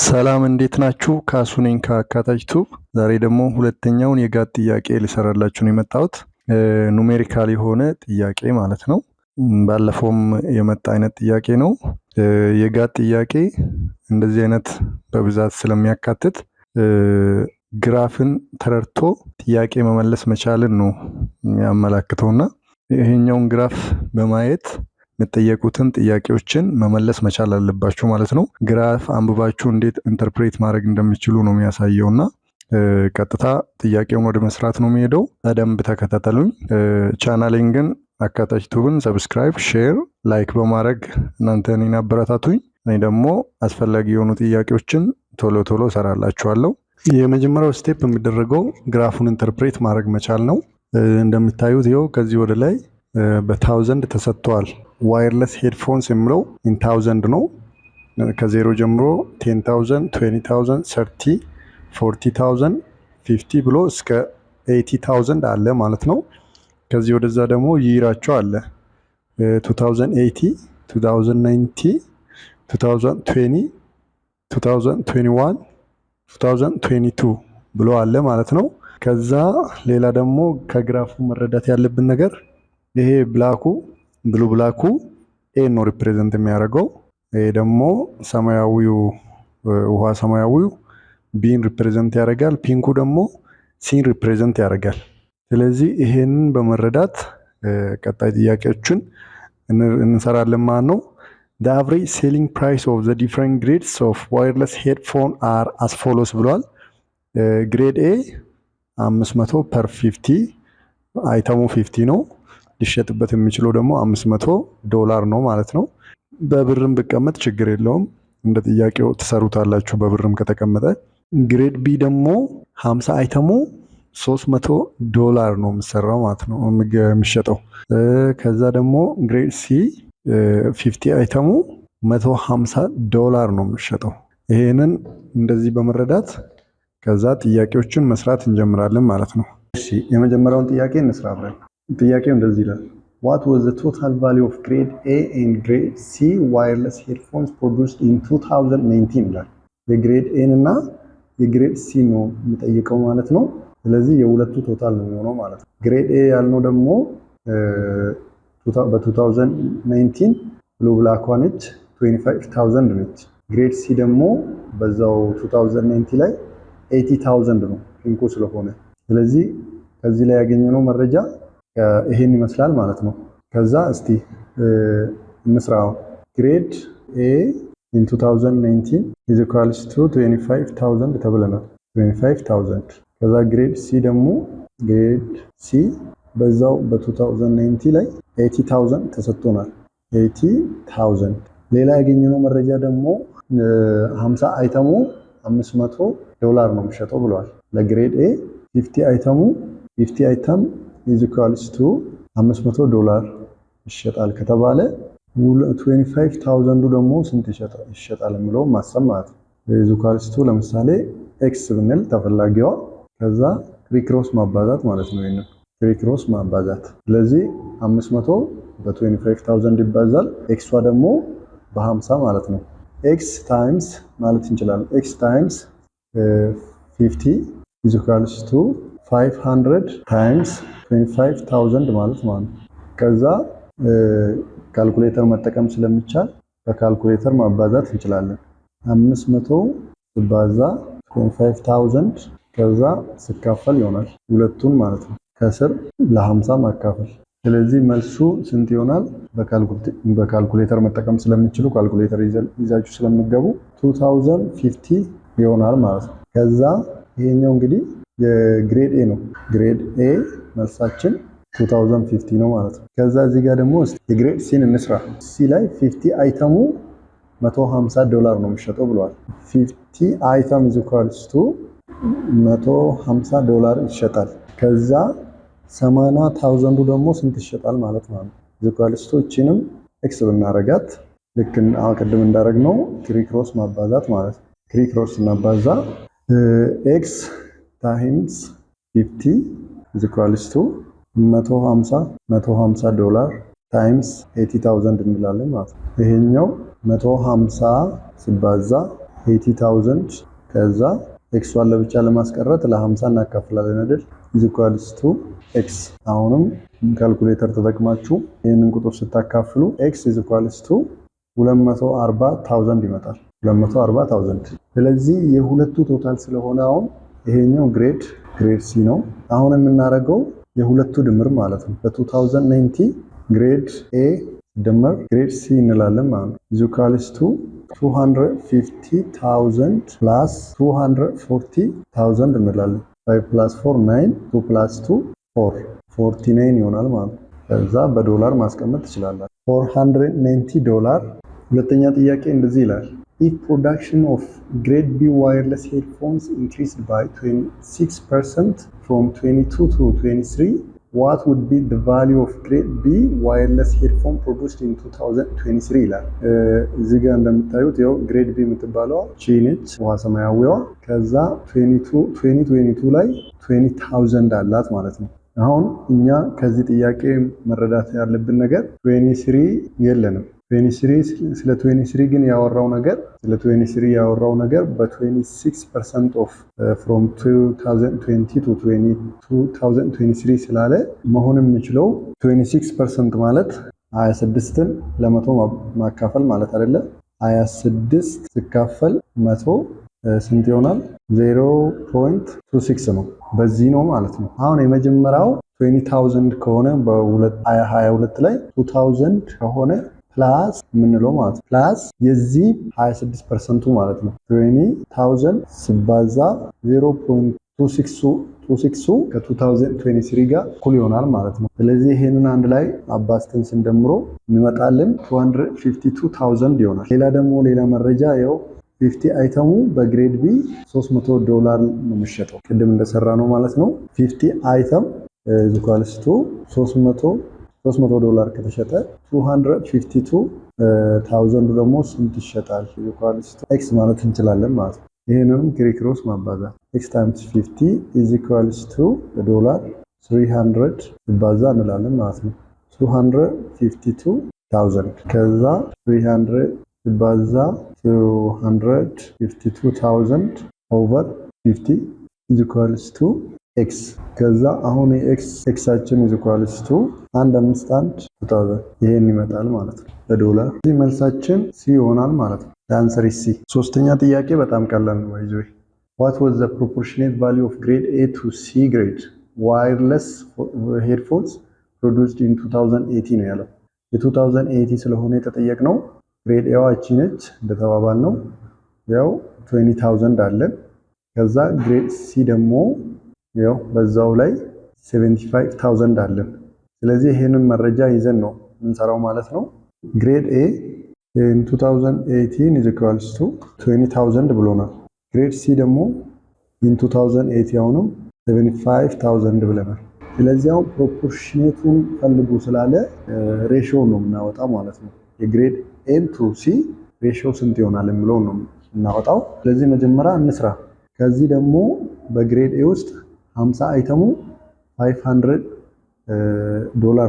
ሰላም እንዴት ናችሁ? ካሱ ነኝ ከአካታች ቱብ። ዛሬ ደግሞ ሁለተኛውን የጋት ጥያቄ ልሰራላችሁ ነው የመጣሁት። ኑሜሪካል የሆነ ጥያቄ ማለት ነው። ባለፈውም የመጣ አይነት ጥያቄ ነው። የጋት ጥያቄ እንደዚህ አይነት በብዛት ስለሚያካትት ግራፍን ተረድቶ ጥያቄ መመለስ መቻልን ነው የሚያመላክተውና ይሄኛውን ግራፍ በማየት የምትጠየቁትን ጥያቄዎችን መመለስ መቻል አለባችሁ ማለት ነው። ግራፍ አንብባችሁ እንዴት ኢንተርፕሬት ማድረግ እንደሚችሉ ነው የሚያሳየውና ቀጥታ ጥያቄውን ወደ መስራት ነው የሚሄደው። በደንብ ተከታተሉኝ። ቻናሌን ግን አካታች ቱብን ሰብስክራይብ፣ ሼር፣ ላይክ በማድረግ እናንተ እኔን አበረታቱኝ። እኔ ደግሞ አስፈላጊ የሆኑ ጥያቄዎችን ቶሎ ቶሎ ሰራላችኋለሁ። የመጀመሪያው ስቴፕ የሚደረገው ግራፉን ኢንተርፕሬት ማድረግ መቻል ነው። እንደምታዩት ይኸው ከዚህ ወደ ላይ በታውዘንድ ተሰጥቷል። ዋየርለስ ሄድፎንስ የሚለው ኢን ታውዘንድ ነው። ከዜሮ ጀምሮ 10,000 20,000 30 40,000 50 ብሎ እስከ 80,000 አለ ማለት ነው። ከዚህ ወደዛ ደግሞ ይራቸው አለ 2080 2090 2020 2021 2022 ብሎ አለ ማለት ነው። ከዛ ሌላ ደግሞ ከግራፉ መረዳት ያለብን ነገር ይሄ ብሉ ብላኩ ኤ ነው ሪፕሬዘንት የሚያደርገው። ይሄ ደግሞ ሰማያዊው ውሃ ሰማያዊው ቢን ሪፕሬዘንት ያደርጋል። ፒንኩ ደግሞ ሲን ሪፕሬዘንት ያደርጋል። ስለዚህ ይሄንን በመረዳት ቀጣይ ጥያቄዎችን እንሰራለን ማለት ነው። the average selling price of the different grades of wireless headphone are as follows ብሏል። ግሬድ ኤ 500 per 50 አይተሙ 50 ነው። ሊሸጥበት የሚችለው ደግሞ $500 ነው ማለት ነው። በብርም ብቀመጥ ችግር የለውም፣ እንደ ጥያቄው ትሰሩታላችሁ። በብርም ከተቀመጠ ግሬድ ቢ ደግሞ 50 አይተሙ $300 ነው የሚሰራው ማለት ነው የሚሸጠው። ከዛ ደግሞ ግሬድ ሲ 50 አይተሙ $150 ነው የሚሸጠው። ይሄንን እንደዚህ በመረዳት ከዛ ጥያቄዎችን መስራት እንጀምራለን ማለት ነው። እሺ የመጀመሪያውን ጥያቄ እንስራ አብረን። ጥያቄው እንደዚህ ይላል። What was the total value of grade A and grade C wireless headphones produced in 2019 ይላል። የግሬድ ኤ እና የግሬድ ሲ ነው የሚጠይቀው ማለት ነው። ስለዚህ የሁለቱ ቶታል ነው የሚሆነው ማለት ነው። ግሬድ ኤ ያልነው ደግሞ በ2019 ብሉ ብላክ ነች 25,000 ነች። ግሬድ ሲ ደግሞ በዛው 2019 ላይ 80,000 ነው ፒንኩ ስለሆነ። ስለዚህ ከዚህ ላይ ያገኘነው መረጃ ይሄን ይመስላል ማለት ነው። ከዛ እስቲ እንስራው። ግሬድ ኤ in 2019 is equals to 25,000 ተብለናል። 25,000 ከዛ ግሬድ ሲ ደግሞ ግሬድ ሲ በዛው በ2019 ላይ 80,000 ተሰጥቶናል። 80,000 ሌላ ያገኘነው መረጃ ደግሞ 50 አይተሙ $500 ነው የሚሸጠው ብለዋል። ለግሬድ ኤ 50 አይተሙ 50 አይተም is equals to $500 ይሸጣል ከተባለ 25,000 ደግሞ ስንት ይሸጣል የሚለው ማሰብ ማለት ነው። is equals to ለምሳሌ ኤክስ ብንል ተፈላጊዋ ከዛ ክሪክሮስ ማባዛት ማለት ነው። ይሄን ክሪክሮስ ማባዛት። ስለዚህ 500 በ25,000 ይባዛል። ኤክሷ ደግሞ በ50 ማለት ነው። ኤክስ ታይምስ ማለት እንችላለን። ኤክስ ታይምስ 50 is equals to 500 times 25,000 ማለት ነው። ከዛ ካልኩሌተር መጠቀም ስለሚቻል በካልኩሌተር ማባዛት እንችላለን። 500 ሲባዛ 25,000 ከዛ ሲካፈል ይሆናል ሁለቱን ማለት ነው። ከስር ለ50 ማካፈል። ስለዚህ መልሱ ስንት ይሆናል? በካልኩሌተር መጠቀም ስለሚችሉ ካልኩሌተር ይዛችሁ ስለሚገቡ 2050 ይሆናል ማለት ነው። ከዛ ይሄኛው እንግዲህ የግሬድ ኤ ነው። ግሬድ ኤ መልሳችን 2050 ነው ማለት ነው። ከዛ እዚህ ጋር ደግሞ የግሬድ ሲን እንስራ። ሲ ላይ 50 አይተሙ $150 ነው የሚሸጠው ብለዋል። 50 አይተም is equals to $150 ይሸጣል። ከዛ 80,000 ደግሞ ስንት ይሸጣል ማለት ነው። is equals to እቺንም ኤክስ ብናረጋት ልክ ቅድም እንዳረግነው ክሪክሮስ ማባዛት ማለት ነው። ክሪክሮስ እናባዛ ኤክስ ታይምስ 50 is equals to $150 ታይምስ 80,000 እንላለን ማለት ነው። ይሄኛው 150 ሲባዛ 80,000 ከዛ ኤክሷን ለብቻ ለማስቀረት ለ50 እናካፍላለን አይደል is equals to x አሁንም ካልኩሌተር ተጠቅማችሁ ይሄንን ቁጥር ስታካፍሉ x is equals to 240,000 ይመጣል 240,000 ስለዚህ የሁለቱ ቶታል ስለሆነ አሁን ይሄኛው ግሬድ ሲ ነው አሁን የምናደርገው የሁለቱ ድምር ማለት ነው በ2090 ግሬድ A ድምር ግሬድ C እንላለን ማለት ነው is equals to 250,000 plus 240,000 እንላለን 5 plus 4 9 2 plus 2 4 49 ይሆናል ማለት ነው ከዛ በዶላር ማስቀመጥ ትችላላችሁ $490 ሁለተኛ ጥያቄ እንደዚህ ይላል if production of grade B wireless headphones increased by 26% from 22 to 23 what would be the value of grade B wireless headphone produced in 2023 ይላል እዚህ ጋር እንደምታዩት ያው ግሬድ B የምትባለው ቺኒት ውሃ ሰማያዊዋ ከዛ 2022 ላይ 20,000 አላት ማለት ነው አሁን እኛ ከዚህ ጥያቄ መረዳት ያለብን ነገር 23 የለንም 23 ስለ 23 ግን ያወራው ነገር በ26% of from 2020 to 2023 ስላለ መሆን የሚችለው 26% ማለት 26ን ለመቶ ማካፈል ማለት አይደለ 26 ሲካፈል 100 ስንት ይሆናል 0.26 ነው በዚህ ነው ማለት ነው አሁን የመጀመሪያው 20,000 ከሆነ በ2022 ላይ 2000 ከሆነ ፕላስ ምንለው ማለት ፕላስ የዚህ 26% ማለት ነው 20,000 ሲባዛ 0.26 ከ2023 ጋር እኩል ይሆናል ማለት ነው ስለዚህ ይሄንን አንድ ላይ አባስተን ስንደምሮ እንመጣለን 252,000 ይሆናል ሌላ መረጃ ያው 50 አይተሙ በግሬድ ቢ $300 ነው የሚሸጠው ቅድም እንደሰራ ነው ማለት ነው 50 አይተም equals to $300 ከተሸጠ 252,000 ደግሞ ስንት ይሸጣል equals to x ማለት እንችላለን ማለት ነው ይሄንንም ክሪክሮስ ማባዛት x times 50 is equals to $300 ይባዛ እንላለን ማለት ነው 252,000 ከዛ 300 ይባዛ 252,000 over 50 is equals to x ከዛ አሁን x አችን is equals to 151,000 ይሄን ይመጣል ማለት ነው በዶላር እዚህ መልሳችን c ይሆናል ማለት ነው answer is c ሶስተኛ ጥያቄ በጣም ቀላል ነው ወይዞ what was the proportionate value of grade A to C grade wireless headphones produced in 2018 ነው ያለው የ2018 ስለሆነ የተጠየቅነው ግሬድ ኤ አቺ ነች እንደተባባል ነው ያው 20,000 አለን ከዛ ግሬድ ሲ ደግሞ ያው በዛው ላይ 75,000 አለን ስለዚህ ይሄንን መረጃ ይዘን ነው እንሰራው ማለት ነው ግሬድ ኤ in 2018 is equals to 20,000 ብሎናል ግሬድ ሲ ደግሞ in 2018 አሁንም 75,000 ብለናል ስለዚህ አሁን ፕሮፖርሽኔቱን ፈልጉ ስላለ ሬሽዮ ነው የምናወጣው ማለት ነው የግሬድ ኤ ቱ ሲ ሬሽዮ ስንት ይሆናል የሚለው ነው እናወጣው ስለዚህ መጀመሪያ እንስራ ከዚህ ደግሞ በግሬድ ኤ ውስጥ 50 አይተሙ $500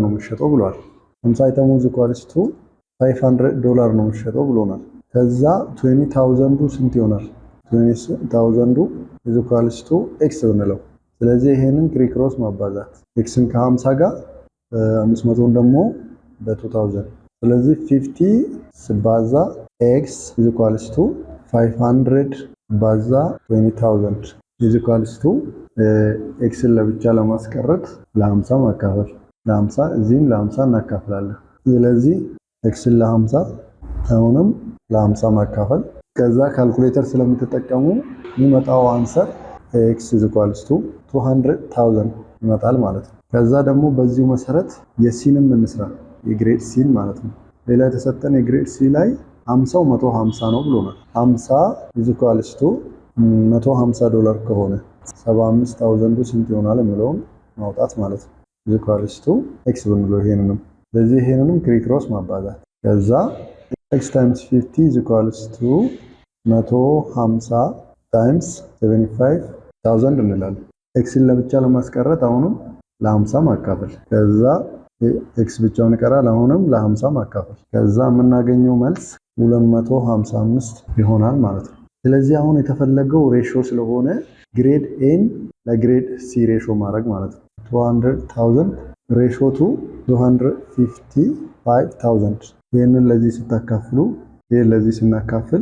ነው የሚሸጠው ብሏል 50 አይተሙ equals to $500 ነው የሚሸጠው ብሎናል ከዛ 20,000 ስንት ይሆናል 20,000 equals to x ብንለው ስለዚህ ይሄንን ክሪክሮስ ማባዛት xን ከ50 ጋር 500 ደግሞ በ2000 ስለዚህ 50 ሲባዛ x equals to 500 ባዛ 20,000 equals to x ለብቻ ለማስቀረት ለ50 ማካፈል ለ50 እዚህም ለ50 እናካፍላለን ስለዚህ x ለ50 አሁንም ለ50 ማካፈል ከዛ ካልኩሌተር ስለምትጠቀሙ የሚመጣው አንሰር x equals to 200,000 ይመጣል ማለት ነው ከዛ ደግሞ በዚሁ መሰረት የሲንም እንስራ የግሬድ ሲን ማለት ነው ሌላ የተሰጠን የግሬድ ሲ ላይ 50 150 ነው ብሎናል 50 equals to $150 ከሆነ 75,000 ስንት ይሆናል የሚለውን ማውጣት ማለት ነው equals to x ብንለው ይሄንንም ስለዚህ ይሄንንም ክሪክሮስ ማባዛት ከዛ x times 50 equals to 150 times 75,000 እንላለን x ለብቻ ለማስቀረት አሁንም ለ50 ማካፈል ከዛ x ብቻውን ይቀራል አሁንም ለ50 ማካፈል ከዛ የምናገኘው መልስ 255 ይሆናል ማለት ነው ስለዚህ አሁን የተፈለገው ሬሾ ስለሆነ ግሬድ ኤን ለግሬድ ሲ ሬሾ ማድረግ ማለት ነው። 200,000 ሬሾ ቱ 255,000 ይህንን ለዚህ ስታካፍሉ ይህን ለዚህ ስናካፍል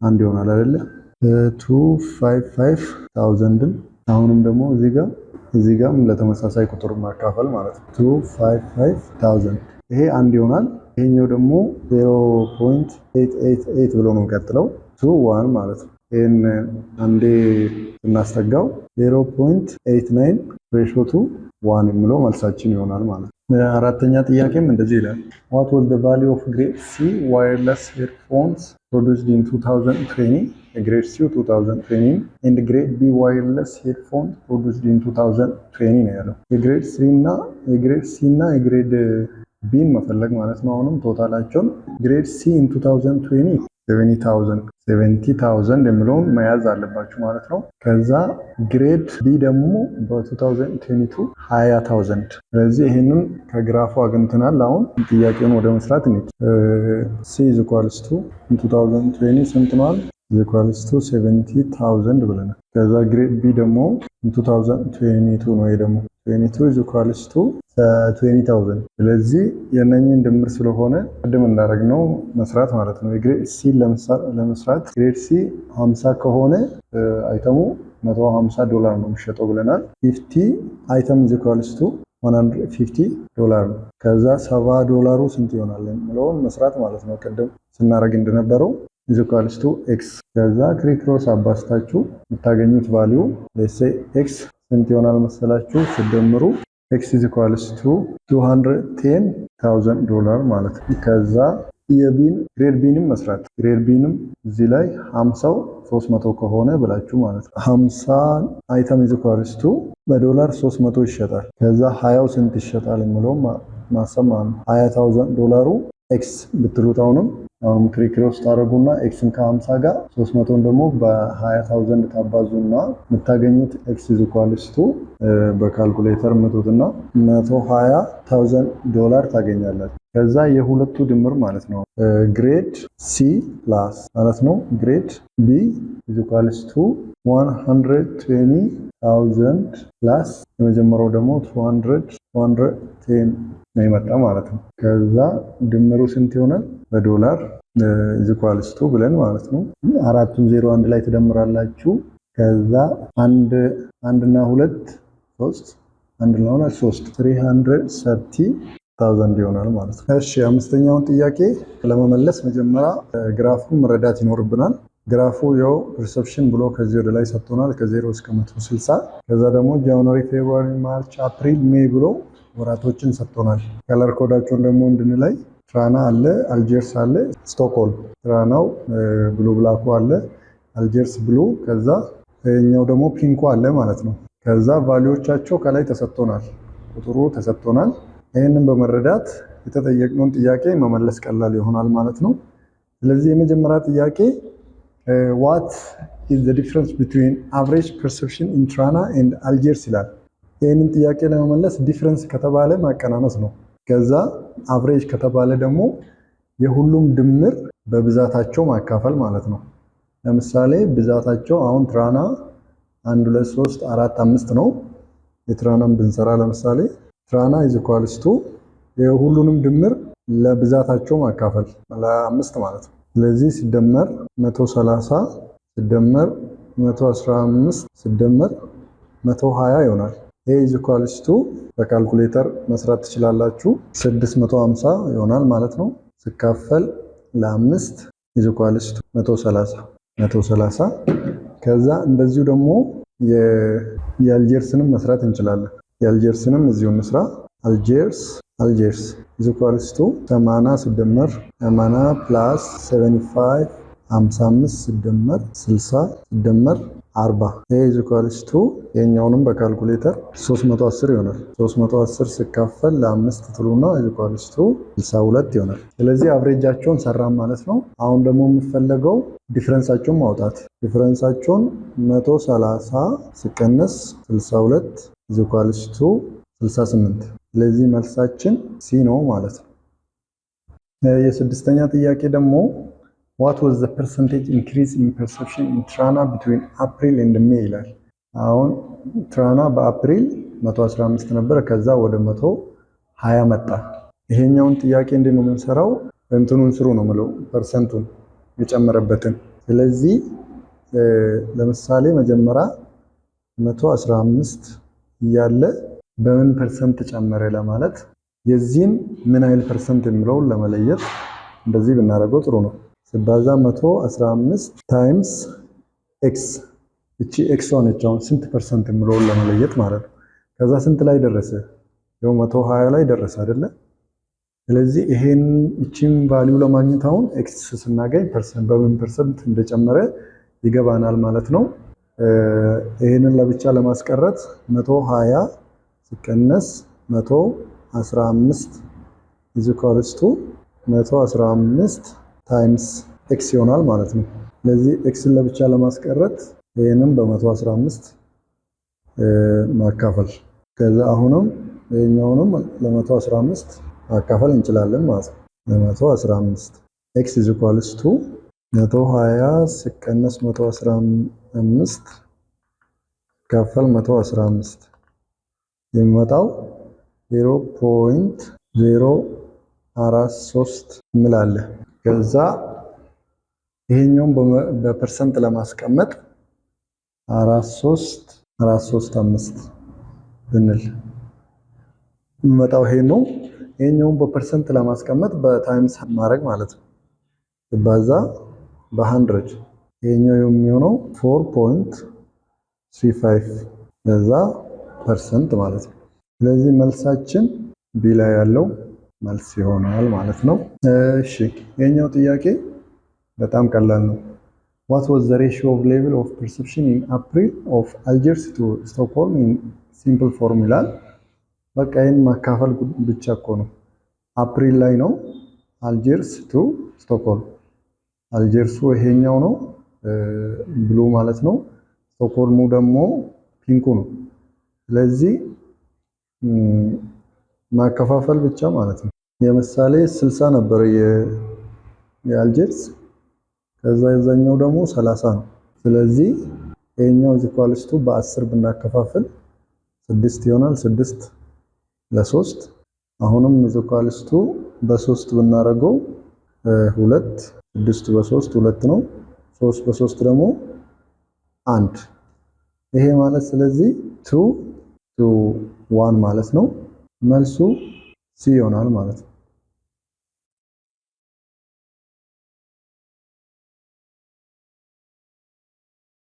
አንድ ይሆናል አይደለ? 255,000 አሁንም ደግሞ እዚህ ጋርም ለተመሳሳይ ቁጥር ማካፈል ማለት ነው። 255,000 ይሄ አንድ ይሆናል። ይሄኛው ደግሞ 0.888 ብሎ ነው የሚቀጥለው 2 ማለት ነው። ይህን አንዴ ስናስጠጋው 0.89 ሬሾ ቱ 1 የሚለው መልሳችን ይሆናል ማለት ነው። አራተኛ ጥያቄም እንደዚህ ይላል። What was the value of grade C wireless headphones produced in 2020? grade C 2020 and grade B wireless headphones produced in 2020 ነው ያለው። የግሬድ C እና የግሬድ B መፈለግ ማለት ነው። አሁንም ቶታላቸውን ግሬድ C in 2020 70,000 የሚለውን መያዝ አለባችሁ ማለት ነው። ከዛ ግሬድ ቢ ደግሞ በ2022 20,000። ስለዚህ ይህንን ከግራፉ አግኝተናል። አሁን ጥያቄውን ወደ መስራት እንሂድ። C is equals to 2020 ስንት ነው? is equals to 70,000 ብለናል። ከዛ ግሬድ ቢ ደግሞ 2022 ነው። ይሄ ደግሞ 22 is equals to 20,000። ስለዚህ የነኝን ድምር ስለሆነ ቅድም እንዳደረግነው መስራት ማለት ነው። የግሬድ ሲ ለመስራት ግሬድ ሲ 50 ከሆነ አይተሙ $150 ነው የሚሸጠው ብለናል። 50 አይተም is equals to $150 ነው። ከዛ $70 ስንት ይሆናል የሚለውን መስራት ማለት ነው። ቅድም ስናደርግ እንደነበረው is equals to x ከዛ ክሪክሮስ አባስታችሁ የምታገኙት ቫልዩ let's say x ስንት ይሆናል መሰላችሁ? ሲደምሩ x is equals to $210,000 ማለት ነው። ከዛ ግሬድ ቢንም መስራት ግሬድ ቢንም እዚህ ላይ 50 300 ከሆነ ብላችሁ ማለት ነው 50 አይተም is equals to በዶላር 300 ይሸጣል። ከዛ 20 ስንት ይሸጣል የሚለው ማሰብ ማለት ነው። $20,000 ኤክስ ብትሉት አሁን ክሪክሮስ ታረጉና ኤክስን ከ50 ጋር 300ን ደግሞ በ20,000 ታባዙና የምታገኙት ኤክስ is equals to በካልኩሌተር ምቱትና $120,000 ታገኛላችሁ። ከዛ የሁለቱ ድምር ማለት ነው ግሬድ ሲ ፕላስ ማለት ነው ግሬድ ቢ is equals to 120,000 ፕላስ የመጀመሪያው ደግሞ 210 ነው የመጣ ማለት ነው። ከዛ ድምሩ ስንት ይሆናል በዶላር is equals to ብለን ማለት ነው። አራቱን 0 አንድ ላይ ትደምራላችሁ። ከዛ አንድ እና 2 3 አንድ እና 3 330,000 ይሆናል ማለት ነው። እሺ አምስተኛውን ጥያቄ ለመመለስ መጀመሪያ ግራፉን መረዳት ይኖርብናል። ግራፉ ያው ፐርሰፕሽን ብሎ ከዚህ ወደ ላይ ሰጥቶናል ከ0 እስከ 160። ከዛ ደግሞ ጃንዋሪ፣ ፌብሩዋሪ፣ ማርች፣ አፕሪል፣ ሜይ ብሎ ወራቶችን ሰጥቶናል። ከለር ኮዳቸውን ደግሞ እንድንላይ ትራና አለ፣ አልጀርስ አለ፣ ስቶክሆልም። ትራናው ብሉ ብላኩ አለ፣ አልጀርስ ብሉ፣ ከዛ የኛው ደግሞ ፒንኩ አለ ማለት ነው። ከዛ ቫልዩዎቻቸው ከላይ ተሰጥቶናል፣ ቁጥሩ ተሰጥቶናል። ይህንን በመረዳት የተጠየቅነውን ጥያቄ መመለስ ቀላል ይሆናል ማለት ነው። ስለዚህ የመጀመሪያ ጥያቄ what is the difference between average perception in Trana and Algiers ይላል። ይህንን ጥያቄ ለመመለስ ዲፍረንስ ከተባለ ማቀናነስ ነው። ከዛ አቨሬጅ ከተባለ ደግሞ የሁሉም ድምር በብዛታቸው ማካፈል ማለት ነው። ለምሳሌ ብዛታቸው አሁን ትራና 1 2 3 4 5 ነው። የትራናን ብንሰራ ለምሳሌ ትራና is equals to የሁሉንም ድምር ለብዛታቸው ማካፈል ለ5 ማለት ነው። ስለዚህ ሲደመር 130 ሲደመር 115 ሲደመር 120 ይሆናል። ይሄ is equals to በካልኩሌተር መስራት ትችላላችሁ 650 ይሆናል ማለት ነው። ሲካፈል ለ5 is equals to 130 ከዛ እንደዚሁ ደግሞ የአልጀርስንም መስራት እንችላለን። የአልጀርስንም እዚሁ እንስራ። አልጀርስ is equals to 80 ሲደመር 80 ፕላስ 75 55 ሲደመር 60 ሲደመር 40 ይሄ is equals to የኛውንም በካልኩሌተር 310 ይሆናል። 310 ሲካፈል ለ5 ትሉና is equals to 62 ይሆናል። ስለዚህ አቨሬጃቸውን ሰራን ማለት ነው። አሁን ደግሞ የሚፈለገው ዲፈረንሳቸውን ማውጣት። ዲፈረንሳቸውን 130 ሲቀነስ 62 is equals to 68። ስለዚህ መልሳችን ሲ ነው ማለት ነው። የስድስተኛ ጥያቄ ደግሞ what was the percentage increase in perception in Trana between April and May ይላል። አሁን ትራና በአፕሪል 115 ነበር፣ ከዛ ወደ 120 መጣ። ይሄኛውን ጥያቄ እንዴት ነው የምንሰራው? እንትኑን ስሩ ነው የምለው፣ ፐርሰንቱን የጨመረበትን። ስለዚህ ለምሳሌ መጀመሪያ 115 እያለ በምን ፐርሰንት ጨመረ ለማለት የዚህን ምን ያህል ፐርሰንት የሚለውን ለመለየት እንደዚህ ብናደርገው ጥሩ ነው። ሲባዛ 115 ታይምስ ኤክስ፣ እቺ ኤክስ ነች። አሁን ስንት ፐርሰንት የሚለውን ለመለየት ማለት ነው። ከዛ ስንት ላይ ደረሰ? ያው 120 ላይ ደረሰ አይደለ? ስለዚህ ይሄን እቺን ቫልዩ ለማግኘት አሁን ኤክስ ስናገኝ ፐርሰንት በምን ፐርሰንት እንደጨመረ ይገባናል ማለት ነው። ይሄንን ለብቻ ለማስቀረት 120 ሲቀነስ 115 is equals to 115 ታይምስ ኤክስ ይሆናል ማለት ነው። ስለዚህ ኤክስን ለብቻ ለማስቀረት ይሄንን በ115 ማካፈል፣ ከዛ አሁንም ይሄኛውንም ለ115 ማካፈል እንችላለን ማለት ነው። ለ115 ኤክስ is equals to 120 ሲቀነስ 115 ሲካፈል 115 የሚመጣው 0.043 እንላለን። ከዛ ይሄኛውን በፐርሰንት ለማስቀመጥ 435 ብንል የሚመጣው ይሄ ነው። ይሄኛውን በፐርሰንት ለማስቀመጥ በታይምስ ማድረግ ማለት ነው። ባዛ በ100 ይሄኛው የሚሆነው 4.35 ለዛ ፐርሰንት ማለት ነው። ስለዚህ መልሳችን ቢ ላይ ያለው መልስ ይሆናል ማለት ነው። እሺ የኛው ጥያቄ በጣም ቀላል ነው። what was the ratio of level of perception in April of Algiers to Stockholm in simple form ይላል። በቃ ይሄን ማካፈል ብቻ እኮ ነው። አፕሪል ላይ ነው አልጀርስ ቱ ስቶክሆልም። አልጀርሱ ይሄኛው ነው ብሉ ማለት ነው። ስቶክሆልሙ ደግሞ ፒንኩ ነው። ስለዚህ ማከፋፈል ብቻ ማለት ነው። የምሳሌ 60 ነበር የአልጀርስ፣ ከዛ የዛኛው ደግሞ 30 ነው። ስለዚህ ይሄኛው ኢኳልስ ቱ በ10 ብናከፋፍል 6 ይሆናል። 6 ለ3 አሁንም ኢኳልስ ቱ በ3 ብናረገው 2 6 በ3 2 ነው። 3 በ3 ደግሞ 1 ይሄ ማለት ስለዚህ 2 to 1 ማለት ነው። መልሱ ሲ ይሆናል ማለት ነው።